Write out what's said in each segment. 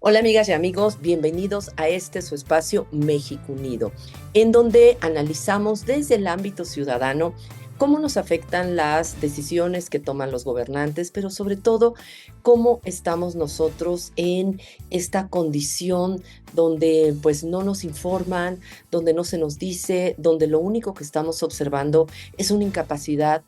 Hola amigas y amigos, bienvenidos a este su espacio México Unido, en donde analizamos desde el ámbito ciudadano cómo nos afectan las decisiones que toman los gobernantes, pero sobre todo cómo estamos nosotros en esta condición donde pues no nos informan, donde no se nos dice, donde lo único que estamos observando es una incapacidad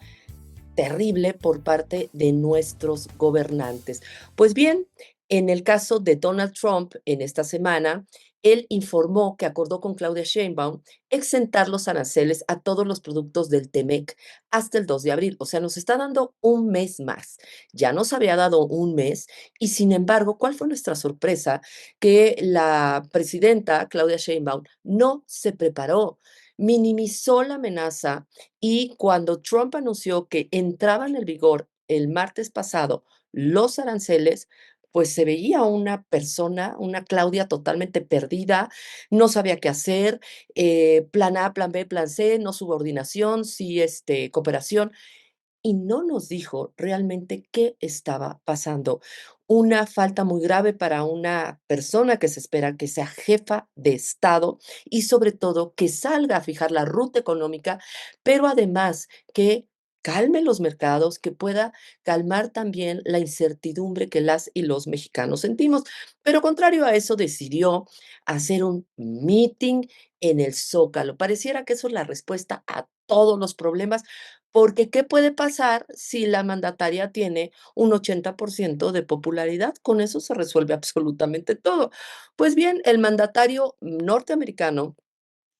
terrible por parte de nuestros gobernantes. Pues bien, en el caso de Donald Trump, en esta semana, él informó que acordó con Claudia Sheinbaum exentar los aranceles a todos los productos del TEMEC hasta el 2 de abril. O sea, nos está dando un mes más. Ya nos había dado un mes y sin embargo, ¿cuál fue nuestra sorpresa? Que la presidenta Claudia Sheinbaum no se preparó, minimizó la amenaza y cuando Trump anunció que entraban en vigor el martes pasado los aranceles, pues se veía una persona, una Claudia totalmente perdida, no sabía qué hacer, plan A, plan B, plan C, no subordinación, sí, cooperación y no nos dijo realmente qué estaba pasando. Una falta muy grave para una persona que se espera que sea jefa de Estado y sobre todo que salga a fijar la ruta económica, pero además que calme los mercados, que pueda calmar también la incertidumbre que las y los mexicanos sentimos. Pero contrario a eso, decidió hacer un meeting en el Zócalo. Pareciera que eso es la respuesta a todos los problemas, porque, ¿qué puede pasar si la mandataria tiene un 80% de popularidad? Con eso se resuelve absolutamente todo. Pues bien, el mandatario norteamericano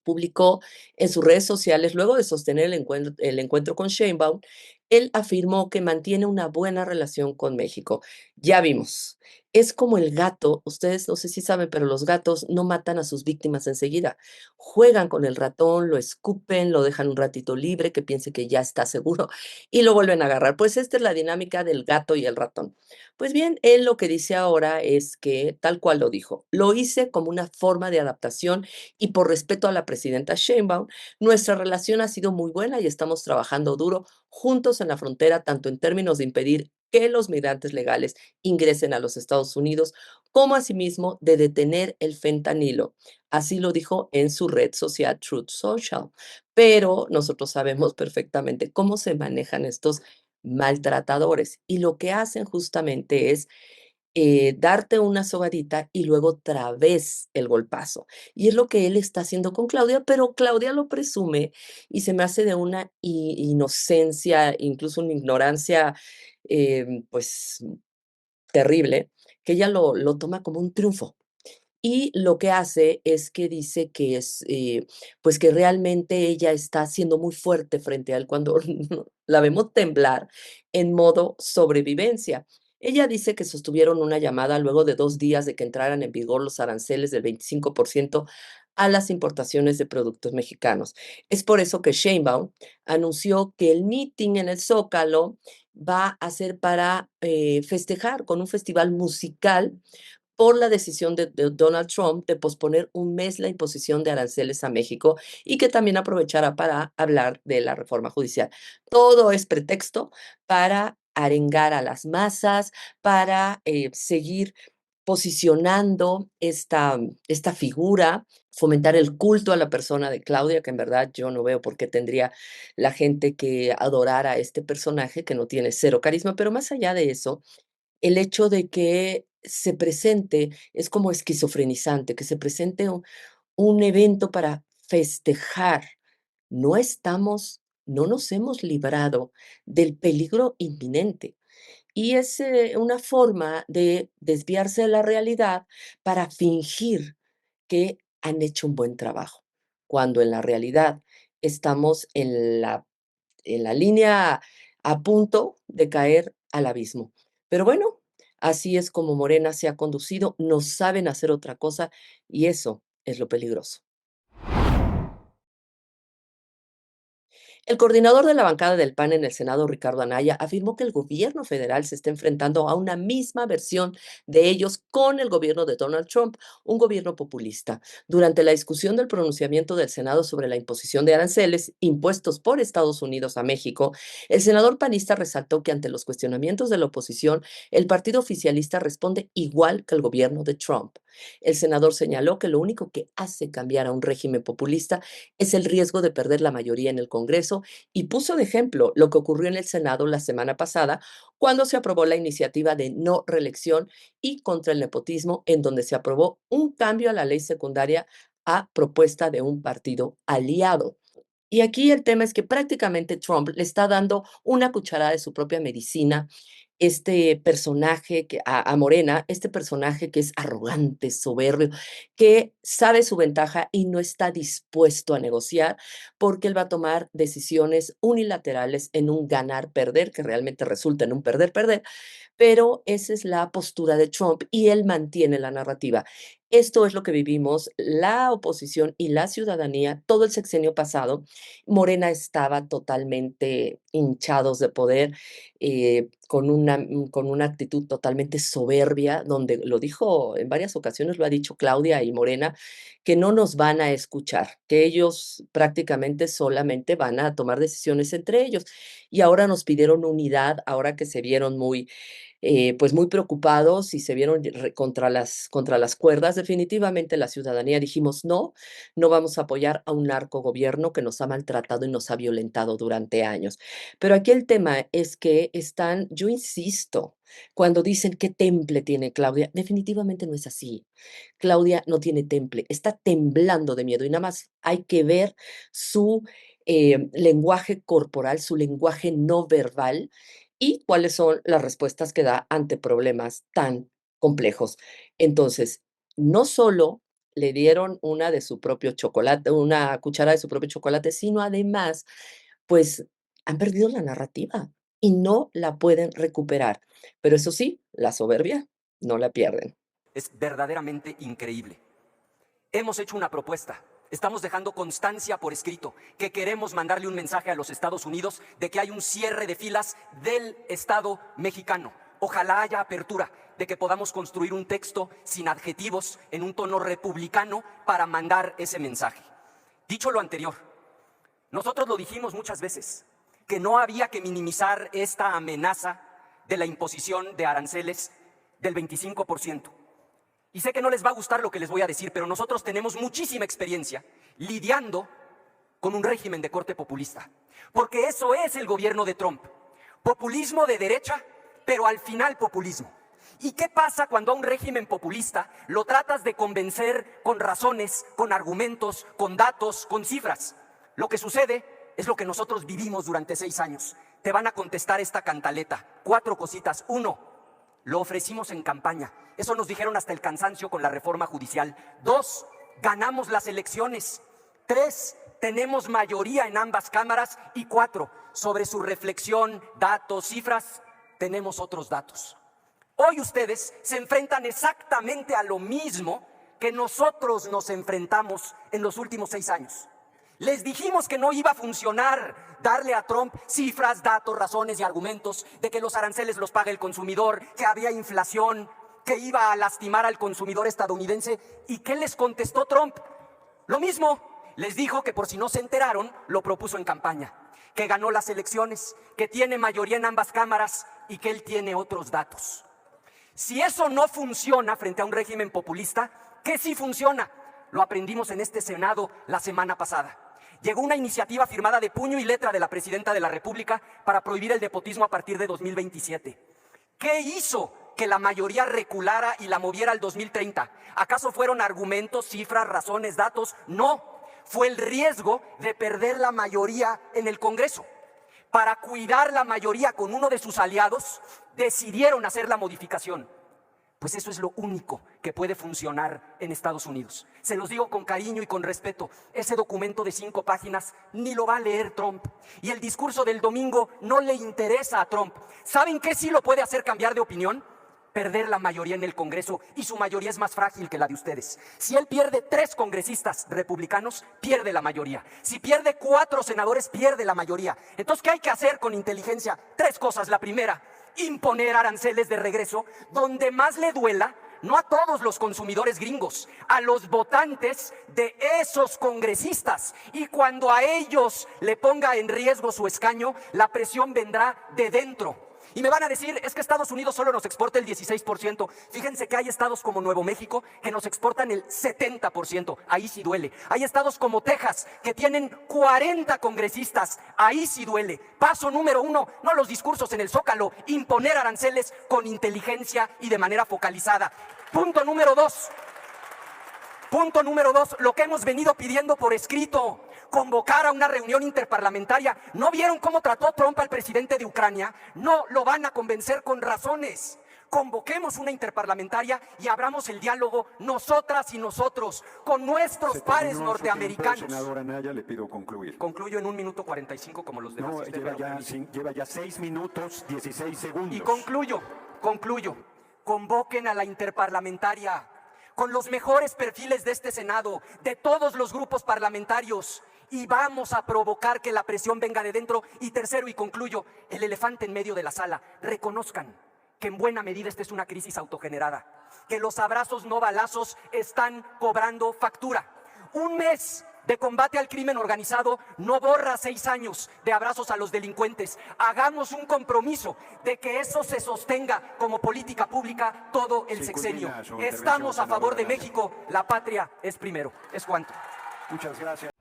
publicó en sus redes sociales, luego de sostener el encuentro con Sheinbaum, él afirmó que mantiene una buena relación con México. Ya vimos, es como el gato, ustedes no sé si saben, pero los gatos no matan a sus víctimas enseguida. Juegan con el ratón, lo escupen, lo dejan un ratito libre, que piense que ya está seguro, y lo vuelven a agarrar. Pues esta es la dinámica del gato y el ratón. Pues bien, él lo que dice ahora es que, tal cual lo dijo, lo hice como una forma de adaptación y por respeto a la presidenta Sheinbaum, nuestra relación ha sido muy buena y estamos trabajando duro juntos en la frontera, tanto en términos de impedir que los migrantes legales ingresen a los Estados Unidos, como asimismo de detener el fentanilo. Así lo dijo en su red social Truth Social. Pero nosotros sabemos perfectamente cómo se manejan estos maltratadores y lo que hacen justamente es darte una sobadita y luego otra vez el golpazo. Y es lo que él está haciendo con Claudia, pero Claudia lo presume y se me hace de una inocencia, incluso una ignorancia, pues terrible, que ella lo toma como un triunfo. Y lo que hace es que dice que es, pues que realmente ella está siendo muy fuerte frente a él cuando la vemos temblar en modo sobrevivencia. Ella dice que sostuvieron una llamada luego de 2 días de que entraran en vigor los aranceles del 25% a las importaciones de productos mexicanos. Es por eso que Sheinbaum anunció que el meeting en el Zócalo va a ser para festejar con un festival musical por la decisión de Donald Trump de posponer un mes la imposición de aranceles a México y que también aprovechará para hablar de la reforma judicial. Todo es pretexto para arengar a las masas, para seguir posicionando esta figura, fomentar el culto a la persona de Claudia, que en verdad yo no veo por qué tendría la gente que adorar a este personaje que no tiene cero carisma, pero más allá de eso, el hecho de que se presente es como esquizofrenizante, que se presente un evento para festejar. No nos hemos librado del peligro inminente. Y es una forma de desviarse de la realidad para fingir que han hecho un buen trabajo, cuando en la realidad estamos en la línea a punto de caer al abismo. Pero bueno, así es como Morena se ha conducido, no saben hacer otra cosa y eso es lo peligroso. El coordinador de la bancada del PAN en el Senado, Ricardo Anaya, afirmó que el gobierno federal se está enfrentando a una misma versión de ellos con el gobierno de Donald Trump, un gobierno populista. Durante la discusión del pronunciamiento del Senado sobre la imposición de aranceles impuestos por Estados Unidos a México, el senador panista resaltó que ante los cuestionamientos de la oposición, el partido oficialista responde igual que el gobierno de Trump. El senador señaló que lo único que hace cambiar a un régimen populista es el riesgo de perder la mayoría en el Congreso y puso de ejemplo lo que ocurrió en el Senado la semana pasada cuando se aprobó la iniciativa de no reelección y contra el nepotismo, en donde se aprobó un cambio a la ley secundaria a propuesta de un partido aliado. Y aquí el tema es que prácticamente Trump le está dando una cucharada de su propia medicina, este personaje que a Morena, este personaje que es arrogante, soberbio, que sabe su ventaja y no está dispuesto a negociar, porque él va a tomar decisiones unilaterales en un ganar-perder, que realmente resulta en un perder-perder, pero esa es la postura de Trump y él mantiene la narrativa. Esto es lo que vivimos la oposición y la ciudadanía todo el sexenio pasado. Morena estaba totalmente hinchados de poder, con una actitud totalmente soberbia, donde lo dijo en varias ocasiones, lo ha dicho Claudia y Morena, que no nos van a escuchar, que ellos prácticamente solamente van a tomar decisiones entre ellos. Y ahora nos pidieron unidad, ahora que se vieron muy pues muy preocupados y se vieron contra las cuerdas. Definitivamente la ciudadanía dijimos, no, no vamos a apoyar a un narcogobierno que nos ha maltratado y nos ha violentado durante años. Pero aquí el tema es que están, yo insisto, cuando dicen qué temple tiene Claudia, definitivamente no es así. Claudia no tiene temple, está temblando de miedo y nada más hay que ver su lenguaje corporal, su lenguaje no verbal y cuáles son las respuestas que da ante problemas tan complejos. Entonces, no solo le dieron una de su propio chocolate, una cuchara de su propio chocolate, sino además, pues han perdido la narrativa y no la pueden recuperar. Pero eso sí, la soberbia no la pierden. Es verdaderamente increíble. Hemos hecho una propuesta. Estamos dejando constancia por escrito que queremos mandarle un mensaje a los Estados Unidos de que hay un cierre de filas del Estado mexicano. Ojalá haya apertura de que podamos construir un texto sin adjetivos en un tono republicano para mandar ese mensaje. Dicho lo anterior, nosotros lo dijimos muchas veces, que no había que minimizar esta amenaza de la imposición de aranceles del 25%. Y sé que no les va a gustar lo que les voy a decir, pero nosotros tenemos muchísima experiencia lidiando con un régimen de corte populista. Porque eso es el gobierno de Trump. Populismo de derecha, pero al final populismo. ¿Y qué pasa cuando a un régimen populista lo tratas de convencer con razones, con argumentos, con datos, con cifras? Lo que sucede es lo que nosotros vivimos durante 6 años. Te van a contestar esta cantaleta. 4 cositas. 1, lo ofrecimos en campaña. Eso nos dijeron hasta el cansancio con la reforma judicial. 2, ganamos las elecciones. 3, tenemos mayoría en ambas cámaras. Y 4, sobre su reflexión, datos, cifras, tenemos otros datos. Hoy ustedes se enfrentan exactamente a lo mismo que nosotros nos enfrentamos en los últimos 6 años. Les dijimos que no iba a funcionar darle a Trump cifras, datos, razones y argumentos de que los aranceles los paga el consumidor, que había inflación, que iba a lastimar al consumidor estadounidense. ¿Y qué les contestó Trump? Lo mismo. Les dijo que por si no se enteraron, lo propuso en campaña, que ganó las elecciones, que tiene mayoría en ambas cámaras y que él tiene otros datos. Si eso no funciona frente a un régimen populista, ¿qué sí funciona? Lo aprendimos en este Senado la semana pasada. Llegó una iniciativa firmada de puño y letra de la Presidenta de la República para prohibir el nepotismo a partir de 2027. ¿Qué hizo que la mayoría reculara y la moviera al 2030? ¿Acaso fueron argumentos, cifras, razones, datos? No, fue el riesgo de perder la mayoría en el Congreso. Para cuidar la mayoría con uno de sus aliados, decidieron hacer la modificación. Pues eso es lo único que puede funcionar en Estados Unidos. Se los digo con cariño y con respeto. Ese documento de 5 páginas ni lo va a leer Trump. Y el discurso del domingo no le interesa a Trump. ¿Saben qué sí lo puede hacer cambiar de opinión? perder la mayoría en el Congreso y su mayoría es más frágil que la de ustedes. Si él pierde 3 congresistas republicanos, pierde la mayoría. Si pierde 4 senadores, pierde la mayoría. Entonces, ¿qué hay que hacer con inteligencia? 3 cosas. La primera, imponer aranceles de regreso donde más le duela, no a todos los consumidores gringos, a los votantes de esos congresistas. Y cuando a ellos le ponga en riesgo su escaño, la presión vendrá de dentro. Y me van a decir, es que Estados Unidos solo nos exporta el 16%. Fíjense que hay estados como Nuevo México que nos exportan el 70%. Ahí sí duele. Hay estados como Texas que tienen 40 congresistas. Ahí sí duele. Paso número 1, no los discursos en el Zócalo, imponer aranceles con inteligencia y de manera focalizada. Punto número 2. Punto número 2, lo que hemos venido pidiendo por escrito, convocar a una reunión interparlamentaria. ¿No vieron cómo trató Trump al presidente de Ucrania? No lo van a convencer con razones. Convoquemos una interparlamentaria y abramos el diálogo nosotras y nosotros con nuestros pares norteamericanos. Senador Anaya, le pido concluir. Concluyo en 1 minuto 45 como los demás. No, lleva ya 6 minutos 16 segundos. Y concluyo. Convoquen a la interparlamentaria con los mejores perfiles de este Senado, de todos los grupos parlamentarios, y vamos a provocar que la presión venga de dentro. Y tercero, y concluyo, el elefante en medio de la sala: reconozcan que en buena medida esta es una crisis autogenerada, que los abrazos no balazos están cobrando factura. Un mes de combate al crimen organizado no borra 6 años de abrazos a los delincuentes. Hagamos un compromiso de que eso se sostenga como política pública todo el sexenio. Estamos a favor de México. La patria es primero. Es cuanto. Muchas gracias.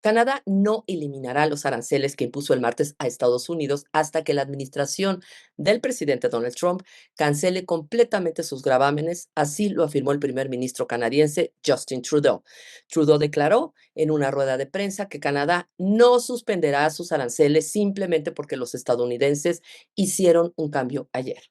Canadá no eliminará los aranceles que impuso el martes a Estados Unidos hasta que la administración del presidente Donald Trump cancele completamente sus gravámenes, así lo afirmó el primer ministro canadiense Justin Trudeau. Trudeau declaró en una rueda de prensa que Canadá no suspenderá sus aranceles simplemente porque los estadounidenses hicieron un cambio ayer.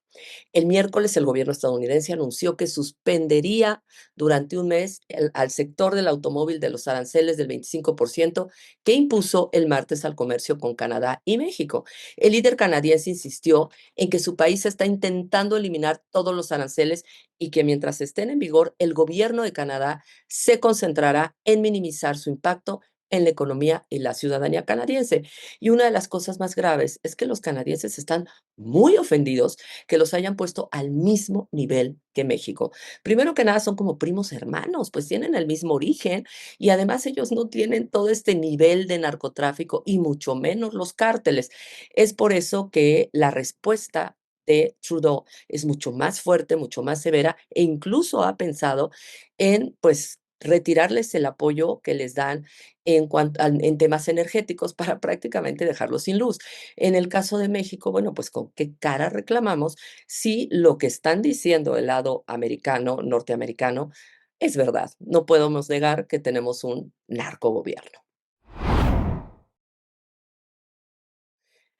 El miércoles, el gobierno estadounidense anunció que suspendería durante un mes al sector del automóvil de los aranceles del 25% que impuso el martes al comercio con Canadá y México. El líder canadiense insistió en que su país está intentando eliminar todos los aranceles y que mientras estén en vigor, el gobierno de Canadá se concentrará en minimizar su impacto en la economía y la ciudadanía canadiense. Y una de las cosas más graves es que los canadienses están muy ofendidos que los hayan puesto al mismo nivel que México. Primero que nada, son como primos hermanos, pues tienen el mismo origen y además ellos no tienen todo este nivel de narcotráfico y mucho menos los cárteles. Es por eso que la respuesta de Trudeau es mucho más fuerte, mucho más severa e incluso ha pensado en, pues, retirarles el apoyo que les dan en temas energéticos para prácticamente dejarlos sin luz. En el caso de México, bueno, pues con qué cara reclamamos si lo que están diciendo el lado americano, norteamericano, es verdad. No podemos negar que tenemos un narcogobierno.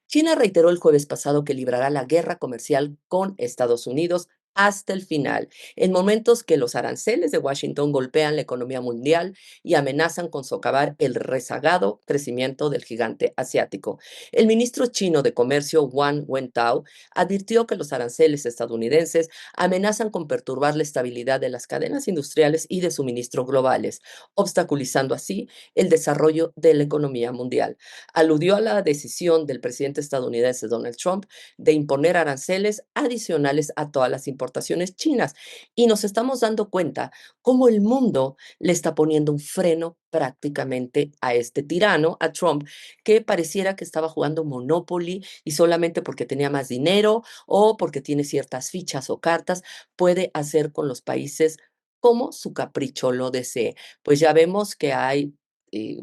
China reiteró el jueves pasado que librará la guerra comercial con Estados Unidos hasta el final, en momentos que los aranceles de Washington golpean la economía mundial y amenazan con socavar el rezagado crecimiento del gigante asiático. El ministro chino de Comercio, Wang Wentao, advirtió que los aranceles estadounidenses amenazan con perturbar la estabilidad de las cadenas industriales y de suministro globales, obstaculizando así el desarrollo de la economía mundial. Aludió a la decisión del presidente estadounidense Donald Trump de imponer aranceles adicionales a todas las importaciones chinas. Y nos estamos dando cuenta cómo el mundo le está poniendo un freno prácticamente a este tirano, a Trump, que pareciera que estaba jugando Monopoly y solamente porque tenía más dinero o porque tiene ciertas fichas o cartas, puede hacer con los países como su capricho lo desee. Pues ya vemos que hay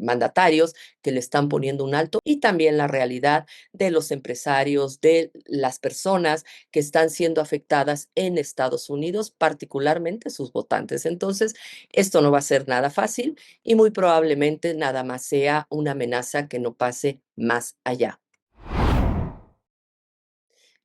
mandatarios que le están poniendo un alto y también la realidad de los empresarios, de las personas que están siendo afectadas en Estados Unidos, particularmente sus votantes. Entonces, esto no va a ser nada fácil y muy probablemente nada más sea una amenaza que no pase más allá.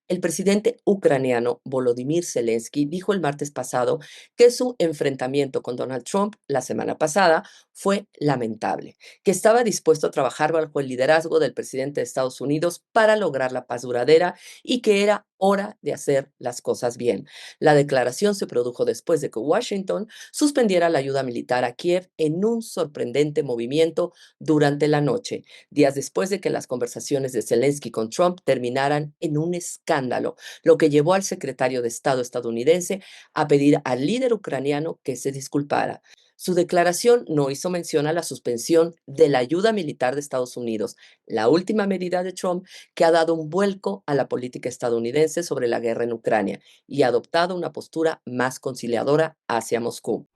El presidente ucraniano Volodymyr Zelensky dijo el martes pasado que su enfrentamiento con Donald Trump la semana pasada fue lamentable, que estaba dispuesto a trabajar bajo el liderazgo del presidente de Estados Unidos para lograr la paz duradera y que era hora de hacer las cosas bien. La declaración se produjo después de que Washington suspendiera la ayuda militar a Kiev en un sorprendente movimiento durante la noche, días después de que las conversaciones de Zelensky con Trump terminaran en un escándalo, lo que llevó al secretario de Estado estadounidense a pedir al líder ucraniano que se disculpara. Su declaración no hizo mención a la suspensión de la ayuda militar de Estados Unidos, la última medida de Trump que ha dado un vuelco a la política estadounidense sobre la guerra en Ucrania y ha adoptado una postura más conciliadora hacia Moscú.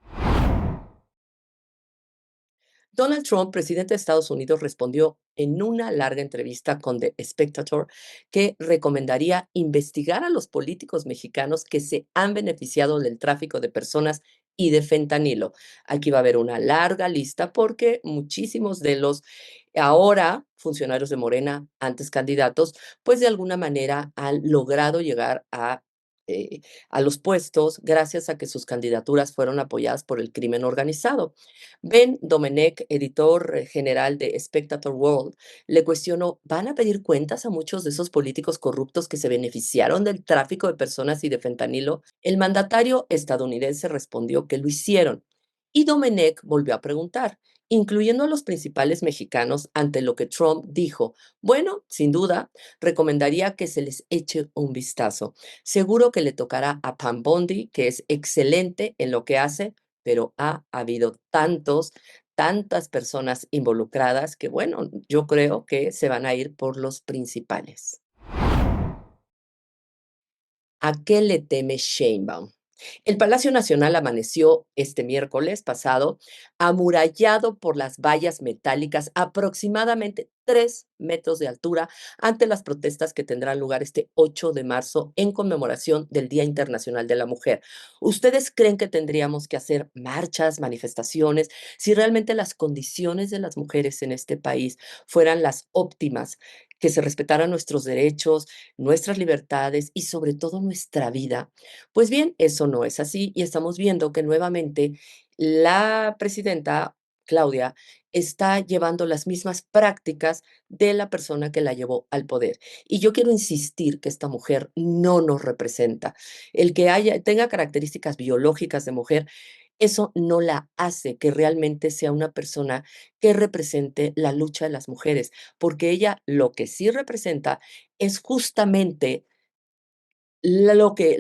Donald Trump, presidente de Estados Unidos, respondió en una larga entrevista con The Spectator que recomendaría investigar a los políticos mexicanos que se han beneficiado del tráfico de personas y de fentanilo. Aquí va a haber una larga lista porque muchísimos de los ahora funcionarios de Morena, antes candidatos, pues de alguna manera han logrado llegar eh, a los puestos gracias a que sus candidaturas fueron apoyadas por el crimen organizado. Ben Domenech, editor general de Spectator World, le cuestionó, ¿van a pedir cuentas a muchos de esos políticos corruptos que se beneficiaron del tráfico de personas y de fentanilo? El mandatario estadounidense respondió que lo hicieron. Y Domenech volvió a preguntar, incluyendo a los principales mexicanos, ante lo que Trump dijo, bueno, sin duda, recomendaría que se les eche un vistazo. Seguro que le tocará a Pam Bondi, que es excelente en lo que hace, pero ha habido tantas personas involucradas que, bueno, yo creo que se van a ir por los principales. ¿A qué le teme Sheinbaum? El Palacio Nacional amaneció este miércoles pasado amurallado por las vallas metálicas, aproximadamente 3 metros de altura, ante las protestas que tendrán lugar este 8 de marzo en conmemoración del Día Internacional de la Mujer. ¿Ustedes creen que tendríamos que hacer marchas, manifestaciones, si realmente las condiciones de las mujeres en este país fueran las óptimas, que se respetaran nuestros derechos, nuestras libertades y sobre todo nuestra vida? Pues bien, eso no es así y estamos viendo que nuevamente la presidenta Claudia está llevando las mismas prácticas de la persona que la llevó al poder. Y yo quiero insistir que esta mujer no nos representa. El que tenga características biológicas de mujer, eso no la hace que realmente sea una persona que represente la lucha de las mujeres, porque ella lo que sí representa es justamente lo que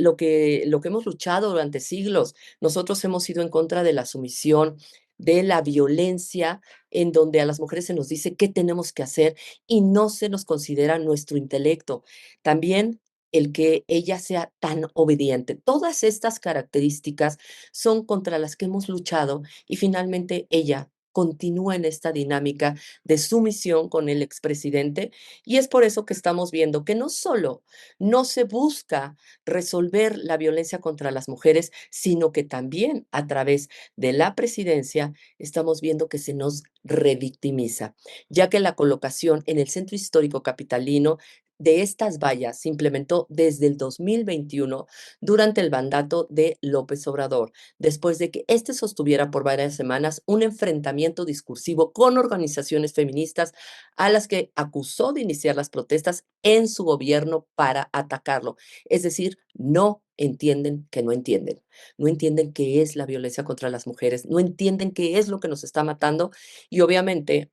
hemos luchado durante siglos. Nosotros hemos ido en contra de la sumisión, de la violencia, en donde a las mujeres se nos dice qué tenemos que hacer y no se nos considera nuestro intelecto. También el que ella sea tan obediente. Todas estas características son contra las que hemos luchado y finalmente ella continúa en esta dinámica de sumisión con el expresidente y es por eso que estamos viendo que no solo no se busca resolver la violencia contra las mujeres, sino que también a través de la presidencia estamos viendo que se nos revictimiza, ya que la colocación en el centro histórico capitalino de estas vallas se implementó desde el 2021 durante el mandato de López Obrador, después de que éste sostuviera por varias semanas un enfrentamiento discursivo con organizaciones feministas a las que acusó de iniciar las protestas en su gobierno para atacarlo. Es decir, no entienden que no entienden. No entienden qué es la violencia contra las mujeres, no entienden qué es lo que nos está matando y obviamente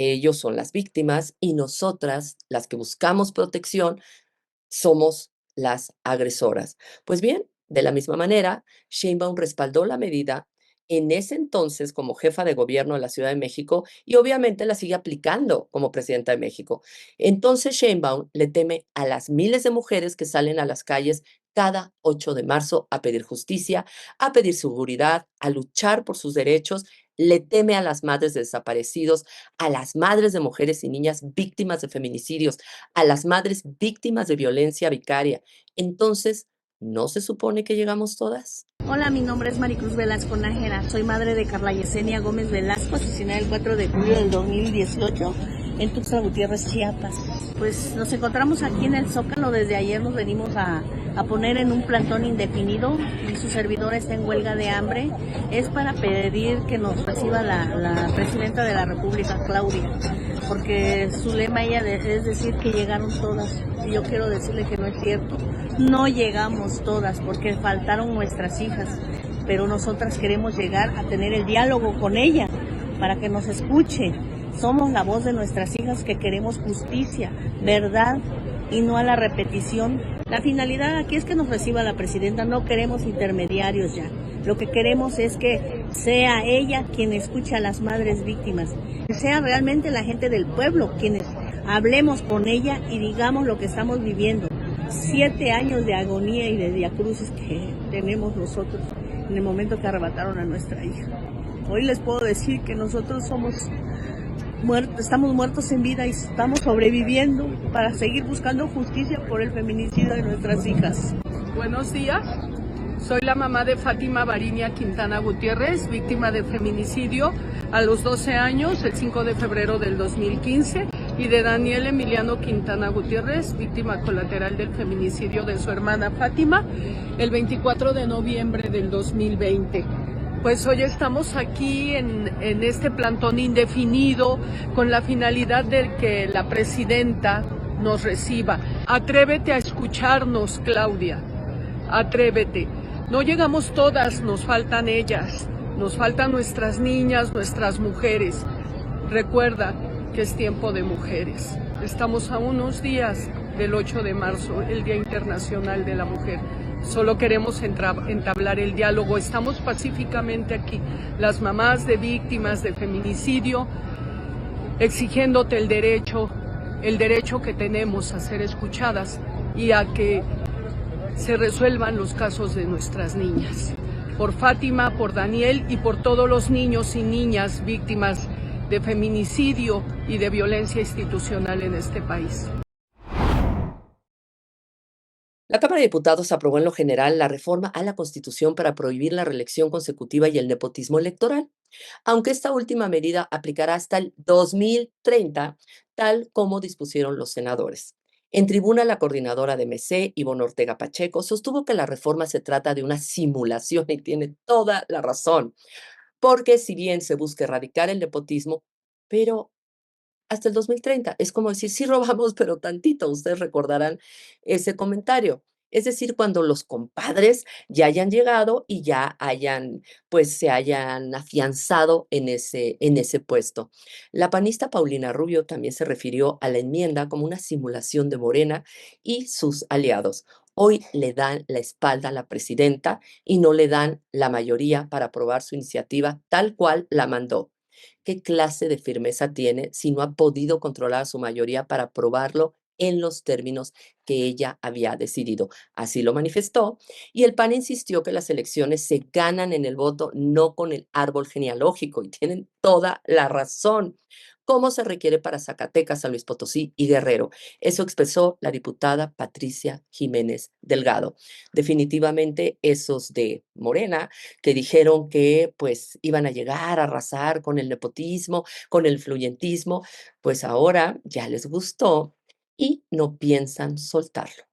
ellos son las víctimas y nosotras, las que buscamos protección, somos las agresoras. Pues bien, de la misma manera, Sheinbaum respaldó la medida en ese entonces como jefa de gobierno de la Ciudad de México y obviamente la sigue aplicando como presidenta de México. Entonces Sheinbaum le teme a las miles de mujeres que salen a las calles cada 8 de marzo a pedir justicia, a pedir seguridad, a luchar por sus derechos. Le teme a las madres de desaparecidos, a las madres de mujeres y niñas víctimas de feminicidios, a las madres víctimas de violencia vicaria. Entonces, ¿no se supone que llegamos todas? Hola, mi nombre es Maricruz Velasco Nájera. Soy madre de Carla Yesenia Gómez Velasco, asesinada el 4 de julio del 2018. en Tuxtla Gutiérrez, Chiapas. Pues nos encontramos aquí en el Zócalo, desde ayer nos venimos a poner en un plantón indefinido y su servidora está en huelga de hambre. Es para pedir que nos reciba la presidenta de la República, Claudia, porque su lema ella es decir que llegaron todas. Y yo quiero decirle que no es cierto. No llegamos todas porque faltaron nuestras hijas, pero nosotras queremos llegar a tener el diálogo con ella para que nos escuche. Somos la voz de nuestras hijas que queremos justicia, verdad y no a la repetición. La finalidad aquí es que nos reciba la presidenta, no queremos intermediarios ya. Lo que queremos es que sea ella quien escuche a las madres víctimas, que sea realmente la gente del pueblo quienes hablemos con ella y digamos lo que estamos viviendo. 7 años de agonía y de viacrucis que tenemos nosotros en el momento que arrebataron a nuestra hija. Hoy les puedo decir que nosotros estamos muertos en vida y estamos sobreviviendo para seguir buscando justicia por el feminicidio de nuestras hijas. Buenos días, soy la mamá de Fátima Barinia Quintana Gutiérrez, víctima de feminicidio a los 12 años, el 5 de febrero del 2015, y de Daniel Emiliano Quintana Gutiérrez, víctima colateral del feminicidio de su hermana Fátima, el 24 de noviembre del 2020. Pues hoy estamos aquí en este plantón indefinido con la finalidad de que la presidenta nos reciba. Atrévete a escucharnos, Claudia, atrévete. No llegamos todas, nos faltan ellas, nos faltan nuestras niñas, nuestras mujeres. Recuerda que es tiempo de mujeres. Estamos a unos días del 8 de marzo, el Día Internacional de la Mujer. Solo queremos entablar el diálogo. Estamos pacíficamente aquí, las mamás de víctimas de feminicidio, exigiéndote el derecho que tenemos a ser escuchadas y a que se resuelvan los casos de nuestras niñas. Por Fátima, por Daniel y por todos los niños y niñas víctimas de feminicidio y de violencia institucional en este país. La Cámara de Diputados aprobó en lo general la reforma a la Constitución para prohibir la reelección consecutiva y el nepotismo electoral, aunque esta última medida aplicará hasta el 2030, tal como dispusieron los senadores. En tribuna, la coordinadora de MC, Ivonne Ortega Pacheco, sostuvo que la reforma se trata de una simulación y tiene toda la razón, porque si bien se busca erradicar el nepotismo, pero hasta el 2030. Es como decir, sí robamos, pero tantito. Ustedes recordarán ese comentario. Es decir, cuando los compadres ya hayan llegado y ya hayan, pues se hayan afianzado en ese puesto. La panista Paulina Rubio también se refirió a la enmienda como una simulación de Morena y sus aliados. Hoy le dan la espalda a la presidenta y no le dan la mayoría para aprobar su iniciativa tal cual la mandó. ¿Qué clase de firmeza tiene si no ha podido controlar a su mayoría para aprobarlo en los términos que ella había decidido? Así lo manifestó, y el PAN insistió que las elecciones se ganan en el voto, no con el árbol genealógico, y tienen toda la razón, como se requiere para Zacatecas, San Luis Potosí y Guerrero. Eso expresó la diputada Patricia Jiménez Delgado. Definitivamente esos de Morena que dijeron que pues iban a llegar a arrasar con el nepotismo, con el influyentismo, pues ahora ya les gustó y no piensan soltarlo.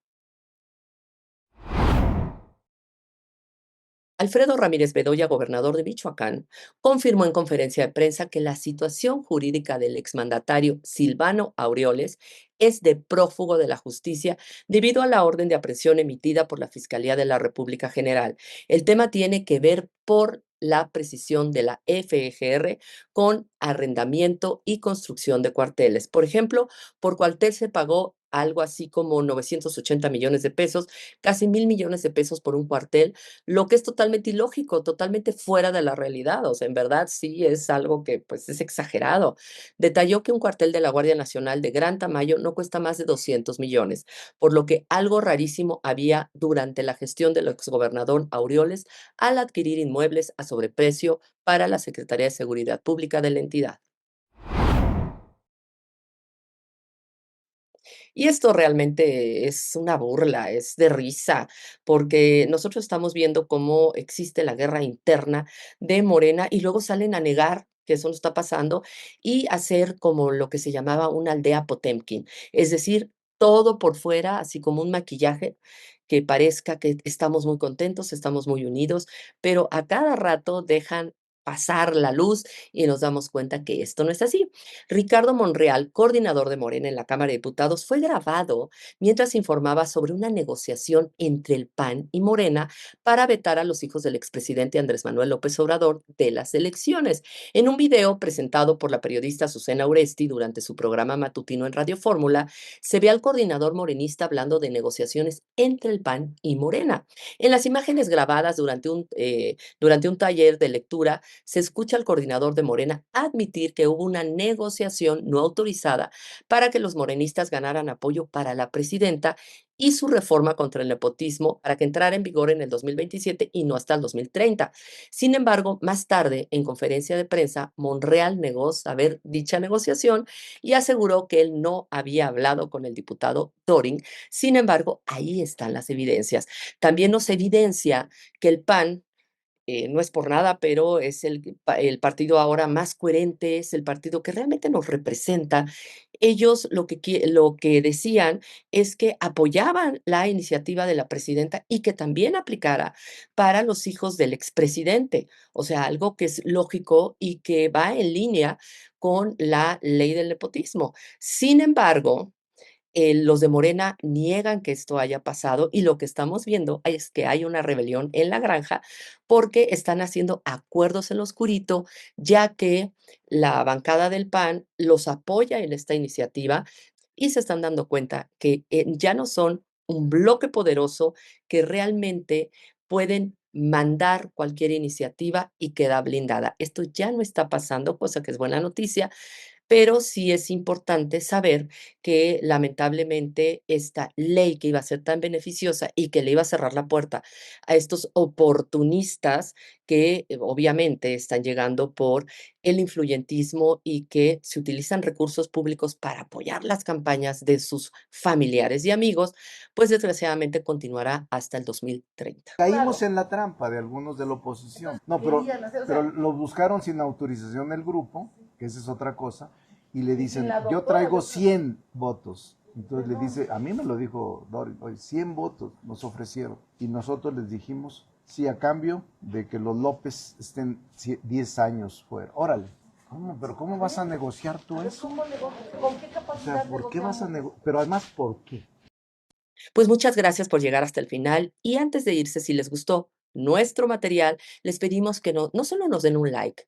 Alfredo Ramírez Bedoya, gobernador de Michoacán, confirmó en conferencia de prensa que la situación jurídica del exmandatario Silvano Aureoles es de prófugo de la justicia debido a la orden de aprehensión emitida por la Fiscalía de la República General. El tema tiene que ver por la precisión de la FGR con arrendamiento y construcción de cuarteles. Por ejemplo, por cuartel se pagó algo así como 980 millones de pesos, casi 1,000 millones de pesos por un cuartel, lo que es totalmente ilógico, totalmente fuera de la realidad. O sea, en verdad sí es algo que pues es exagerado. Detalló que un cuartel de la Guardia Nacional de gran tamaño no cuesta más de 200 millones, por lo que algo rarísimo había durante la gestión del exgobernador Aureoles al adquirir inmuebles a sobreprecio para la Secretaría de Seguridad Pública de la entidad. Y esto realmente es una burla, es de risa, porque nosotros estamos viendo cómo existe la guerra interna de Morena y luego salen a negar que eso no está pasando, y hacer como lo que se llamaba una aldea Potemkin, es decir, todo por fuera, así como un maquillaje que parezca que estamos muy contentos, estamos muy unidos, pero a cada rato dejan pasar la luz y nos damos cuenta que esto no es así. Ricardo Monreal, coordinador de Morena en la Cámara de Diputados, fue grabado mientras informaba sobre una negociación entre el PAN y Morena para vetar a los hijos del expresidente Andrés Manuel López Obrador de las elecciones. En un video presentado por la periodista Azucena Uresti durante su programa matutino en Radio Fórmula, se ve al coordinador morenista hablando de negociaciones entre el PAN y Morena. En las imágenes grabadas durante un taller de lectura, se escucha al coordinador de Morena admitir que hubo una negociación no autorizada para que los morenistas ganaran apoyo para la presidenta y su reforma contra el nepotismo para que entrara en vigor en el 2027 y no hasta el 2030. Sin embargo, más tarde, en conferencia de prensa, Monreal negó saber dicha negociación y aseguró que él no había hablado con el diputado Doring. Sin embargo, ahí están las evidencias. También nos evidencia que el PAN, no es por nada, pero es el partido ahora más coherente, es el partido que realmente nos representa. Ellos lo que decían es que apoyaban la iniciativa de la presidenta y que también aplicara para los hijos del expresidente. O sea, algo que es lógico y que va en línea con la ley del nepotismo. Sin embargo, los de Morena niegan que esto haya pasado y lo que estamos viendo es que hay una rebelión en la granja porque están haciendo acuerdos en lo oscurito, ya que la bancada del PAN los apoya en esta iniciativa y se están dando cuenta que ya no son un bloque poderoso que realmente pueden mandar cualquier iniciativa y queda blindada. Esto ya no está pasando, cosa que es buena noticia, pero sí es importante saber que lamentablemente esta ley que iba a ser tan beneficiosa y que le iba a cerrar la puerta a estos oportunistas que obviamente están llegando por el influyentismo y que se utilizan recursos públicos para apoyar las campañas de sus familiares y amigos, pues desgraciadamente continuará hasta el 2030. Caímos en la trampa de algunos de la oposición. No, pero lo buscaron sin autorización del grupo, que esa es otra cosa, y le dicen, yo traigo 100 votos. Entonces le dice, a mí me lo dijo Doris, 100 votos nos ofrecieron. Y nosotros les dijimos, sí, a cambio de que los López estén 10 años fuera. Órale. ¿Cómo? ¿Pero cómo vas a negociar tú eso? ¿Con qué capacidad? O sea, ¿por qué vas a negociar? Pero además, ¿por qué? Pues muchas gracias por llegar hasta el final y antes de irse, si les gustó nuestro material, les pedimos que no solo nos den un like,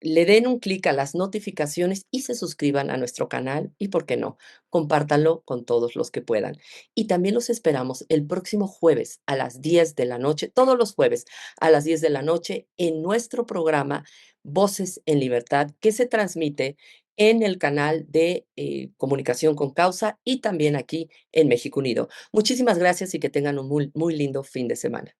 le den un clic a las notificaciones y se suscriban a nuestro canal y, ¿por qué no?, compártanlo con todos los que puedan. Y también los esperamos el próximo jueves a las 10 de la noche, todos los jueves a las 10 de la noche en nuestro programa Voces en Libertad, que se transmite en el canal de Comunicación con Causa y también aquí en México Unido. Muchísimas gracias y que tengan un muy, muy lindo fin de semana.